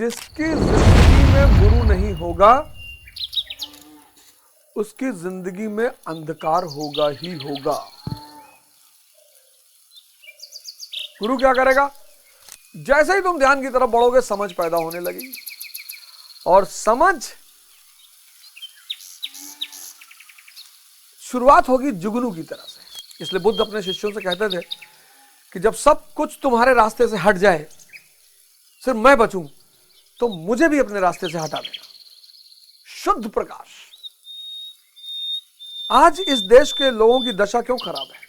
जिसकी जिंदगी में गुरु नहीं होगा उसकी जिंदगी में अंधकार होगा ही होगा। गुरु क्या करेगा? जैसे ही तुम ध्यान की तरफ बढ़ोगे समझ पैदा होने लगेगी, और समझ शुरुआत होगी जुगनू की तरह से। इसलिए बुद्ध अपने शिष्यों से कहते थे कि जब सब कुछ तुम्हारे रास्ते से हट जाए, सिर्फ मैं बचूं, तो मुझे भी अपने रास्ते से हटा देना। शुद्ध प्रकाश। आज इस देश के लोगों की दशा क्यों खराब है?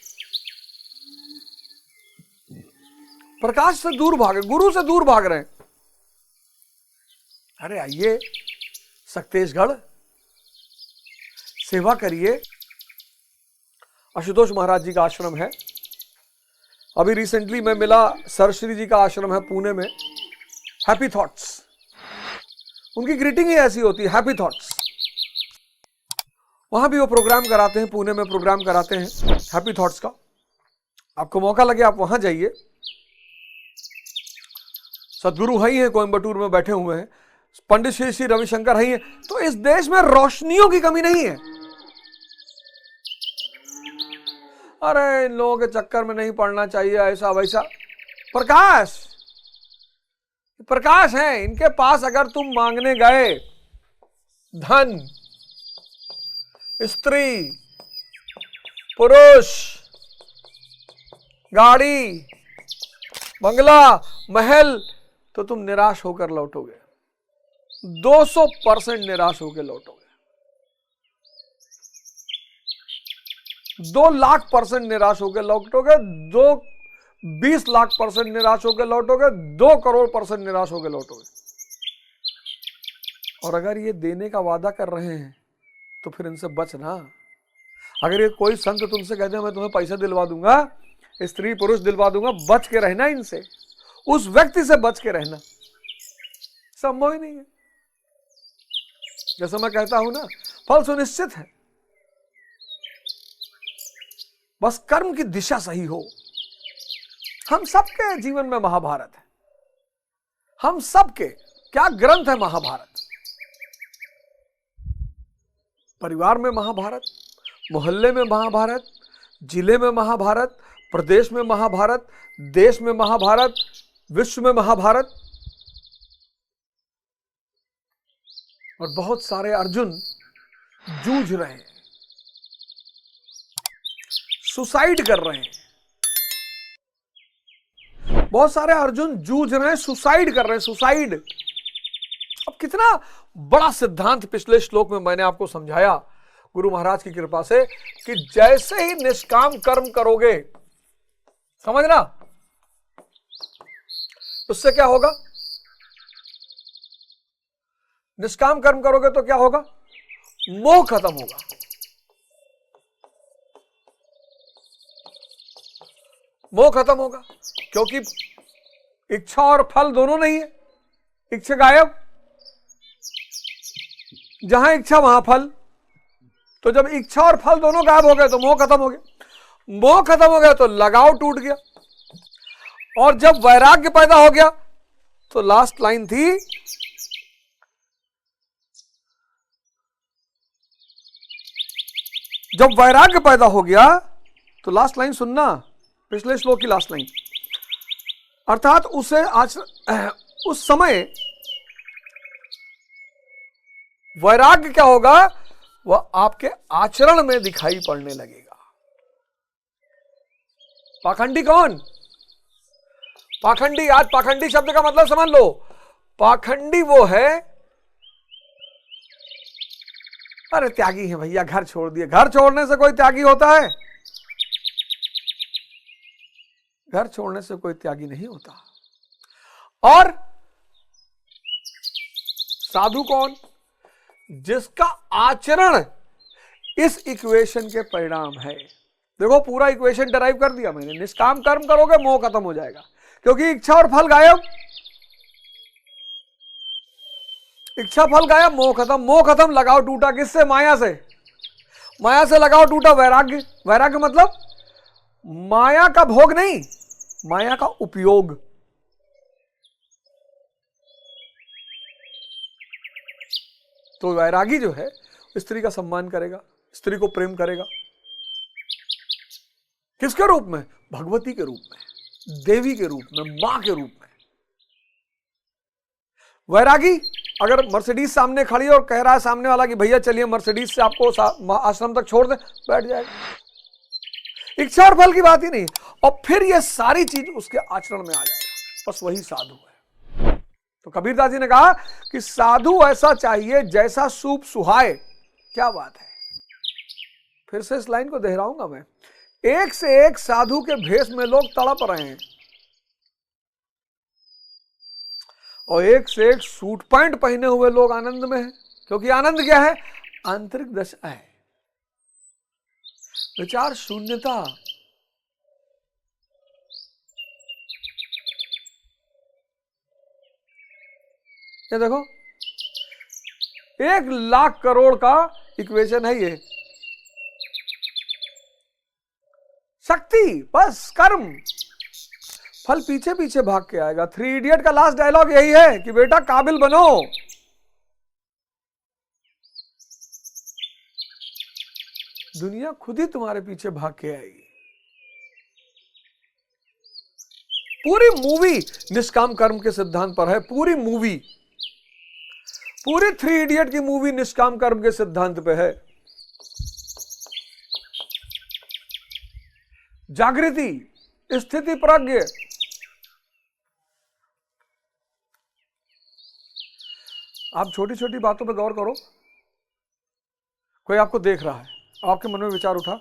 प्रकाश से दूर भागे, गुरु से दूर भाग रहे हैं। अरे आइए सक्तेशगढ़, सेवा करिए। आशुतोष महाराज जी का आश्रम है। अभी रिसेंटली मैं मिला, सरश्री जी का आश्रम है पुणे में, हैप्पी थॉट्स। उनकी ग्रीटिंग ही ऐसी होती है, हैप्पी थॉट्स। वहां भी वो प्रोग्राम कराते हैं, पुणे में प्रोग्राम कराते हैं हैप्पी थॉट्स का। आपको मौका लगे आप वहां जाइए। सदगुरु है ही हैं, कोयंबटूर में बैठे हुए हैं, पंडित श्री श्री रविशंकर है ही हैं। तो इस देश में रोशनियों की कमी नहीं है। अरे इन लोगों के चक्कर में नहीं पड़ना चाहिए, ऐसा वैसा। प्रकाश प्रकाश है इनके पास। अगर तुम मांगने गए धन, स्त्री, पुरुष, गाड़ी, बंगला, महल, तो तुम निराश होकर लौटोगे। 200% निराश होकर लौटोगे। 2,00,000% निराश होकर लौटोगे। 20 लाख% निराश होकर लौटोगे। 2 करोड़% निराश होकर लौटोगे। और अगर ये देने का वादा कर रहे हैं तो फिर इनसे बचना। अगर ये कोई संत तुमसे कहते हैं मैं तुम्हें पैसा दिलवा दूंगा, स्त्री पुरुष दिलवा दूंगा, बच के रहना इनसे। उस व्यक्ति से बच के रहना। संभव ही नहीं है। जैसा मैं कहता हूं ना, फल सुनिश्चित है, बस कर्म की दिशा सही हो। हम सबके जीवन में महाभारत है। हम सबके क्या ग्रंथ है महाभारत। परिवार में महाभारत, मोहल्ले में महाभारत, जिले में महाभारत, प्रदेश में महाभारत, देश में महाभारत, विश्व में महाभारत। और बहुत सारे अर्जुन जूझ रहे हैं, सुसाइड कर रहे हैं। बहुत सारे अर्जुन जूझ रहे हैं, सुसाइड कर रहे हैं। सुसाइड। अब कितना बड़ा सिद्धांत पिछले श्लोक में मैंने आपको समझाया गुरु महाराज की कृपा से, कि जैसे ही निष्काम कर्म करोगे, समझना, उससे क्या होगा? निष्काम कर्म करोगे तो क्या होगा? मोह खत्म होगा। मोह खत्म होगा, क्योंकि इच्छा और फल दोनों नहीं है। इच्छा गायब, जहां इच्छा वहां फल। तो जब इच्छा और फल दोनों गायब हो गए तो मोह खत्म हो गया। मोह खत्म हो गया तो लगाव टूट गया। और जब वैराग्य पैदा हो गया तो लास्ट लाइन थी, जब वैराग्य पैदा हो गया तो लास्ट लाइन सुनना, पिछले श्लोक की लास्ट लाइन। अर्थात उस समय वैराग्य क्या होगा? वह आपके आचरण में दिखाई पड़ने लगेगा। पाखंडी कौन? पाखंडी, आज पाखंडी शब्द का मतलब समझ लो। पाखंडी वो है, अरे त्यागी है भैया, घर छोड़ दिए। घर छोड़ने से कोई त्यागी होता है? घर छोड़ने से कोई त्यागी नहीं होता। और साधु कौन? जिसका आचरण इस इक्वेशन के परिणाम है। देखो पूरा इक्वेशन डिराइव कर दिया मैंने। निष्काम कर्म करोगे मोह खत्म हो जाएगा, क्योंकि इच्छा और फल गायब। इच्छा फल गायब, मोह खत्म। मोह खत्म, लगाव टूटा। किससे? माया से। माया से लगाव टूटा, वैराग्य। वैराग्य मतलब माया का भोग नहीं, माया का उपयोग। तो वैरागी जो है स्त्री का सम्मान करेगा, स्त्री को प्रेम करेगा। किसके रूप में? भगवती के रूप में, देवी के रूप में, मां के रूप में। वैरागी अगर मर्सिडीज सामने खड़ी है और कह रहा है सामने वाला कि भैया चलिए मर्सिडीज से आपको आश्रम तक छोड़ दे, बैठ जाएगा। इच्छा और फल की बात ही नहीं। और फिर ये सारी चीज उसके आचरण में आ जाएगा। बस वही साधु है। तो कबीरदास जी ने कहा कि साधु ऐसा चाहिए जैसा सूप सुहाए। क्या बात है। फिर से इस लाइन को दोहराऊंगा मैं। एक से एक साधु के भेष में लोग तड़प रहे हैं और एक से एक सूट पैंट पहने हुए लोग आनंद में हैं। क्योंकि आनंद क्या है? आंतरिक दशा है, विचार शून्यता। ये देखो 1,00,000 करोड़ का इक्वेशन है ये। शक्ति बस कर्म, फल पीछे पीछे भाग के आएगा। 3 इडियट का लास्ट डायलॉग यही है कि बेटा काबिल बनो। दुनिया खुद ही तुम्हारे पीछे भाग के आएगी। पूरी मूवी निष्काम कर्म के सिद्धांत पर है। पूरी मूवी, पूरी 3 इडियट की मूवी निष्काम कर्म के सिद्धांत पे है। जागृति, स्थिति प्रज्ञ। आप छोटी छोटी बातों पे गौर करो। कोई आपको देख रहा है, आपके मन में विचार उठा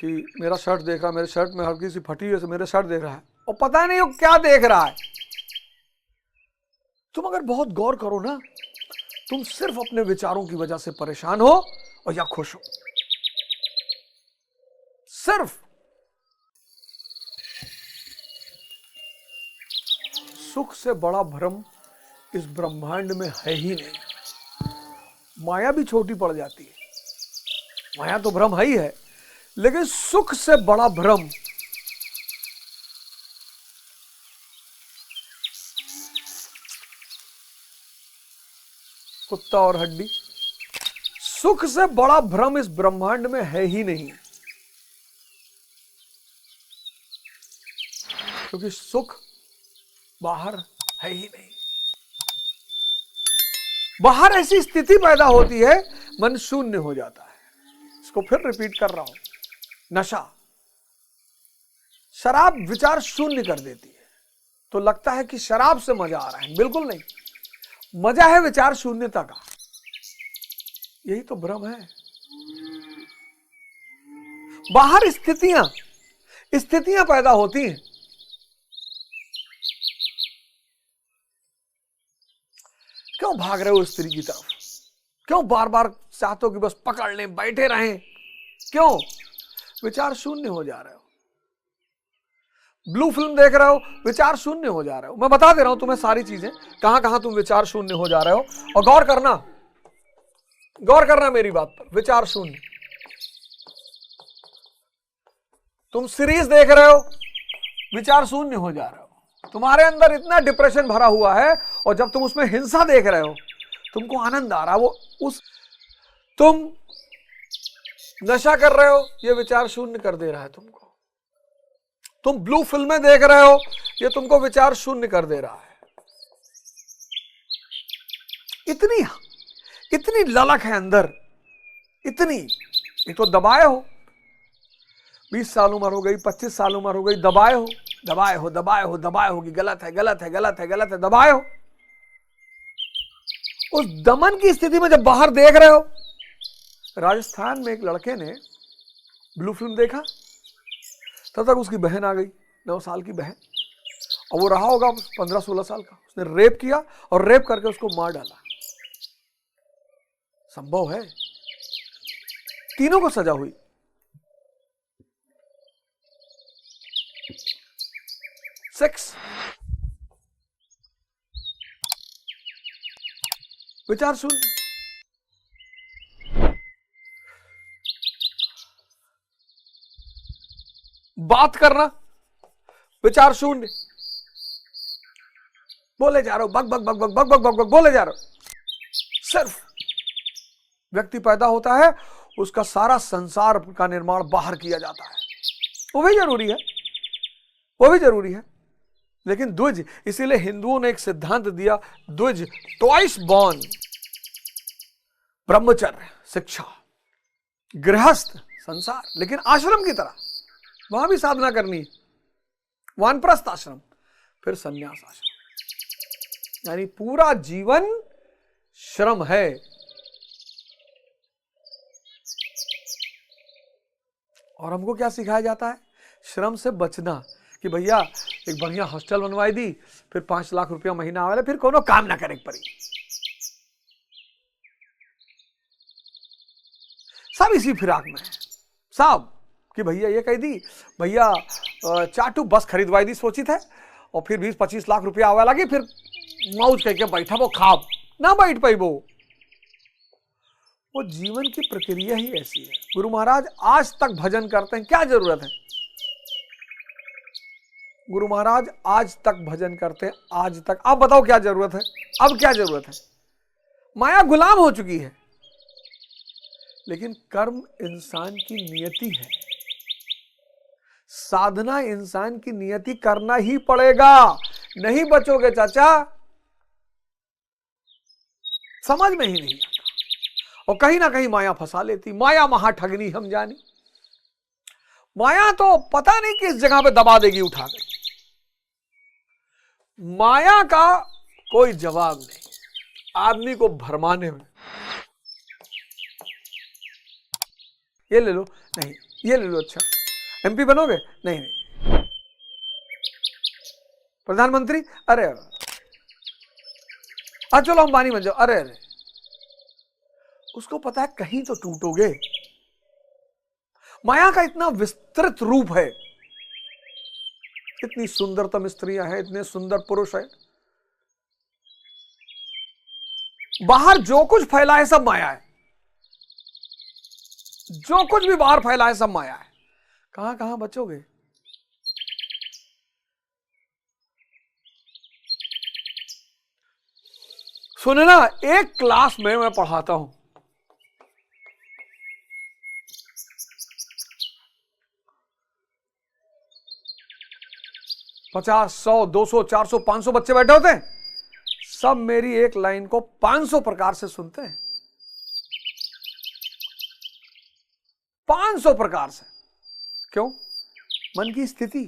कि मेरा शर्ट देख रहा है, मेरे शर्ट में हल्की सी फटी है, मेरे शर्ट देख रहा है और पता नहीं वो क्या देख रहा है। तुम अगर बहुत गौर करो ना, तुम सिर्फ अपने विचारों की वजह से परेशान हो और या खुश हो। सिर्फ सुख से बड़ा भ्रम इस ब्रह्मांड में है ही नहीं। माया भी छोटी पड़ जाती है, माया तो भ्रम है ही है, लेकिन सुख से बड़ा भ्रम कुत्ता और हड्डी। सुख से बड़ा भ्रम इस ब्रह्मांड में है ही नहीं, क्योंकि सुख बाहर है ही नहीं। बाहर ऐसी स्थिति पैदा होती है, मन शून्य हो जाता है। इसको फिर रिपीट कर रहा हूं। नशा, शराब विचार शून्य कर देती है, तो लगता है कि शराब से मजा आ रहा है। बिल्कुल नहीं, मजा है विचार शून्यता का। यही तो भ्रम है। बाहर स्थितियां पैदा होती हैं। क्यों भाग रहे हो स्त्री की तरफ? क्यों बार बार चाहते हो कि बस पकड़ लें, बैठे रहें? क्यों? विचार शून्य हो जा रहे हो। ब्लू फिल्म देख रहे हो, विचार शून्य हो जा रहे हो। मैं बता दे रहा हूं तुम्हें सारी चीजें, कहां कहां तुम विचार शून्य हो जा रहे हो। और गौर करना मेरी बात पर। विचार शून्य। तुम सीरीज देख रहे हो, विचार शून्य हो जा रहे हो। तुम्हारे अंदर इतना डिप्रेशन भरा हुआ है और जब तुम उसमें हिंसा देख रहे हो, तुमको आनंद आ रहा है। तुम नशा कर रहे हो, ये विचार शून्य कर दे रहा है तुमको। तुम ब्लू फिल्में देख रहे हो, ये तुमको विचार शून्य कर दे रहा है। इतनी ललक है अंदर, इतनी। एक तो दबाए हो, 20 साल उम्र हो गई, 25 साल उम्र हो गई, दबाए हो कि गलत है, दबाए हो। उस दमन की स्थिति में जब बाहर देख रहे हो। राजस्थान में एक लड़के ने ब्लू फिल्म देखा, तब तक उसकी बहन आ गई, 9 साल की बहन, और वो रहा होगा 15-16 साल का। उसने रेप किया और रेप करके उसको मार डाला। संभव है? तीनों को सजा हुई। सेक्स, विचार शून्य। बात करना, विचार शून्य। बोले जा रहे हो, बक बक बक बक बक बक बक बक बोले जा रहे हो। सिर्फ व्यक्ति पैदा होता है, उसका सारा संसार का निर्माण बाहर किया जाता है, वो भी जरूरी है, वो भी जरूरी है। लेकिन द्विज, इसीलिए हिंदुओं ने एक सिद्धांत दिया, द्विज, ट्वाइस बॉर्न, ब्रह्मचर्य शिक्षा, गृहस्थ संसार, लेकिन आश्रम की तरह वहां भी साधना करनी है, वानप्रस्थ आश्रम, फिर संन्यास आश्रम, यानी पूरा जीवन श्रम है। और हमको क्या सिखाया जाता है? श्रम से बचना, कि भैया एक बढ़िया हॉस्टल बनवाई दी, फिर 5 लाख रुपया महीना आवेला, फिर कोनो काम ना करे पड़ी, सब इसी फिराक में है साहब, कि भैया ये कह दी, भैया चाटू बस खरीदवाई दी सोचित है, और फिर 20-25 लाख रुपया आवे लगी, फिर मौज कह के बैठा वो खाब ना बैठ पाई, वो जीवन की प्रक्रिया ही ऐसी है। गुरु महाराज आज तक भजन करते हैं, क्या जरूरत है? गुरु महाराज आज तक भजन करते हैं, आज तक। आप बताओ क्या जरूरत है? अब क्या जरूरत है? माया गुलाम हो चुकी है। लेकिन कर्म इंसान की नियति है, साधना इंसान की नियति, करना ही पड़ेगा, नहीं बचोगे चाचा, समझ में ही नहीं आता। और कहीं ना कहीं माया फंसा लेती, माया महा ठगनी हम जानी। माया तो पता नहीं किस जगह पे दबा देगी उठाकर, माया का कोई जवाब नहीं आदमी को भरमाने में। ये ले लो, नहीं ये ले लो, अच्छा एमपी बनोगे, नहीं नहीं, प्रधानमंत्री, अरे चलो अंबानी बन जाओ, अरे अरे, उसको पता है कहीं तो टूटोगे। माया का इतना विस्तृत रूप है, इतनी सुंदरतम स्त्रियां हैं, इतने सुंदर पुरुष हैं, बाहर जो कुछ फैला है सब माया है, जो कुछ भी बाहर फैला है सब माया है। कहां कहां बचोगे? सुने ना, एक क्लास में मैं पढ़ाता हूं, 50, 100, 200, 400, 500 बच्चे बैठे होते हैं, सब मेरी एक लाइन को 500 प्रकार से सुनते हैं, 500 प्रकार से। क्यों? मन की स्थिति,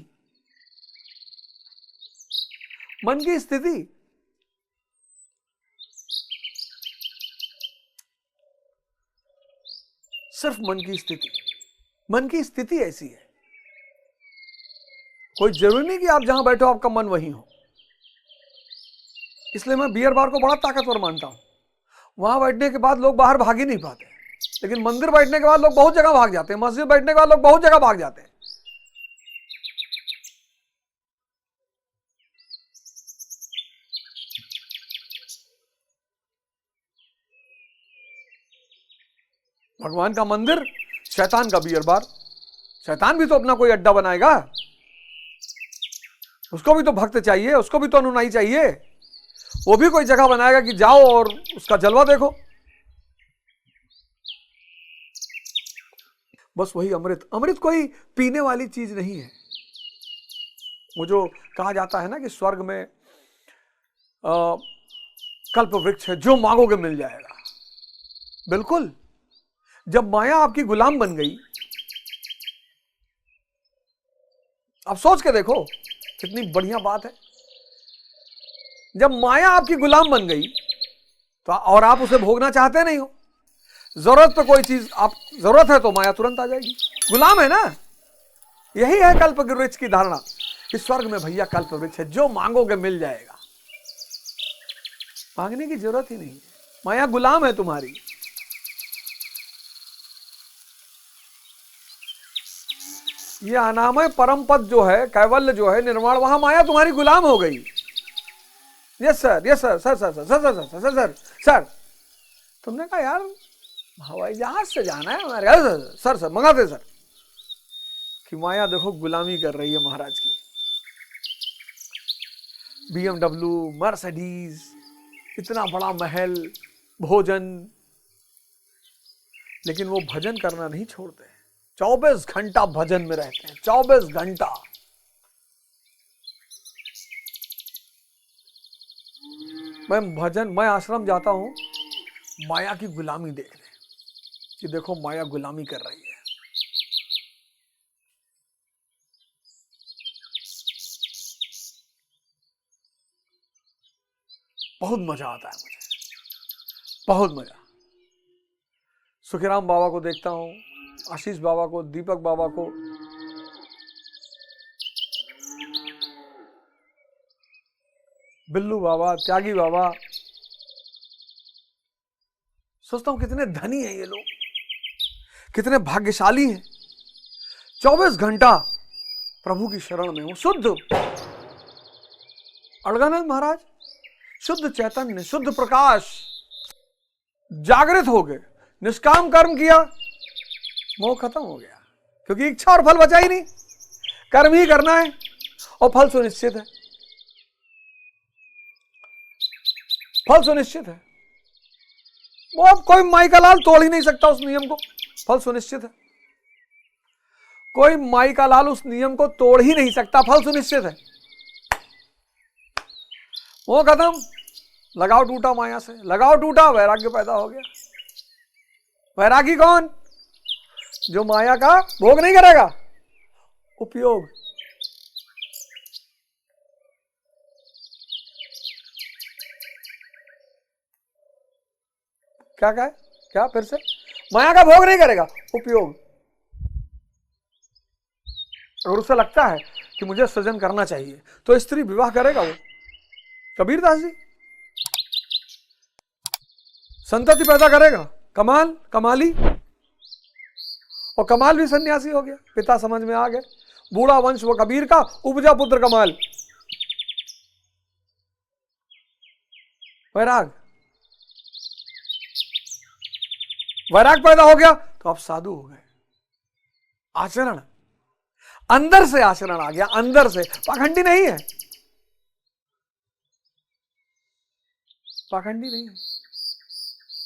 मन की स्थिति। सिर्फ मन की स्थिति, मन की स्थिति ऐसी है। कोई जरूरी नहीं कि आप जहां बैठो आपका मन वहीं हो। इसलिए मैं बियर बार को बड़ा ताकतवर मानता हूं। वहां बैठने के बाद लोग बाहर भाग ही नहीं पाते, लेकिन मंदिर बैठने के बाद लोग बहुत जगह भाग जाते हैं, मस्जिद बैठने के बाद लोग बहुत जगह भाग जाते हैं। भगवान का मंदिर, शैतान का बियर बार। शैतान भी तो अपना कोई अड्डा बनाएगा, उसको भी तो भक्त चाहिए, उसको भी तो अनुयायी चाहिए, वो भी कोई जगह बनाएगा कि जाओ और उसका जलवा देखो। बस वही अमृत, अमृत कोई पीने वाली चीज नहीं है। वो जो कहा जाता है ना कि स्वर्ग में कल्प वृक्ष है, जो मांगोगे मिल जाएगा। बिल्कुल, जब माया आपकी गुलाम बन गई, आप सोच के देखो कितनी बढ़िया बात है। जब माया आपकी गुलाम बन गई तो और आप उसे भोगना चाहते नहीं हो, जरूरत पे कोई चीज आप जरूरत है तो माया तुरंत आ जाएगी, गुलाम है ना। यही है कल्प वृक्ष की धारणा कि स्वर्ग में भैया कल्प वृक्ष है, जो मांगोगे मिल जाएगा, मांगने की जरूरत ही नहीं है, माया गुलाम है तुम्हारी। ये अनामय परम पद जो है, कैवल्य जो है, निर्वाण, वहां माया तुम्हारी गुलाम हो गई। Yes sir, yes sir, sir sir sir sir sir sir sir sir sir. तुमने कहा यार हवाई जहाज से जाना है हमारे, सर सर मंगाते सर। कि माया देखो गुलामी कर रही है महाराज की। BMW, मर्सिडीज, इतना बड़ा महल, भोजन, लेकिन वो भजन करना नहीं छोड़ते, 24 घंटा भजन में रहते हैं, 24 घंटा। मैं आश्रम जाता हूं माया की गुलामी देखने, कि देखो माया गुलामी कर रही है। बहुत मजा आता है मुझे, बहुत मजा। सुखीराम बाबा को देखता हूं, आशीष बाबा को, दीपक बाबा को, बिल्लू बाबा, त्यागी बाबा, सोचता हूं कितने धनी हैं ये लोग, कितने भाग्यशाली हैं। 24 घंटा प्रभु की शरण में हूं। शुद्ध अड़गानंद महाराज, शुद्ध चैतन्य, शुद्ध प्रकाश, जागृत हो गए, निष्काम कर्म किया, मोह खत्म हो गया, क्योंकि इच्छा और फल बचा ही नहीं, कर्म ही करना है और फल सुनिश्चित है, फल सुनिश्चित है। वो अब कोई माई का लाल तोड़ ही नहीं सकता उस नियम को, फल सुनिश्चित है। कोई माई का लाल उस नियम को तोड़ ही नहीं सकता, फल सुनिश्चित है। वो खत्म, लगाव टूटा माया से, लगाव टूटा, वैराग्य पैदा हो गया। वैरागी कौन? जो माया का भोग नहीं करेगा, उपयोग। क्या कहे? क्या फिर से? माया का भोग नहीं करेगा, उपयोग। अगर उसे लगता है कि मुझे सृजन करना चाहिए तो स्त्री विवाह करेगा। वो कबीरदास जी संतति पैदा करेगा, कमाल, कमाली, और कमाल भी सन्यासी हो गया, पिता समझ में आ गए। बूढ़ा वंश वो कबीर का, उपजा पुत्र कमाल। वैराग, वैराग पैदा हो गया तो अब साधु हो गए। आचरण, अंदर से आचरण आ गया, अंदर से, पाखंडी नहीं है, पाखंडी नहीं है।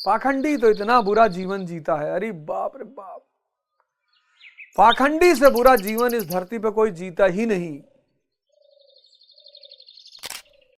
पाखंडी तो इतना बुरा जीवन जीता है, अरे बाप रे बाप, पाखंडी से बुरा जीवन इस धरती पे कोई जीता ही नहीं।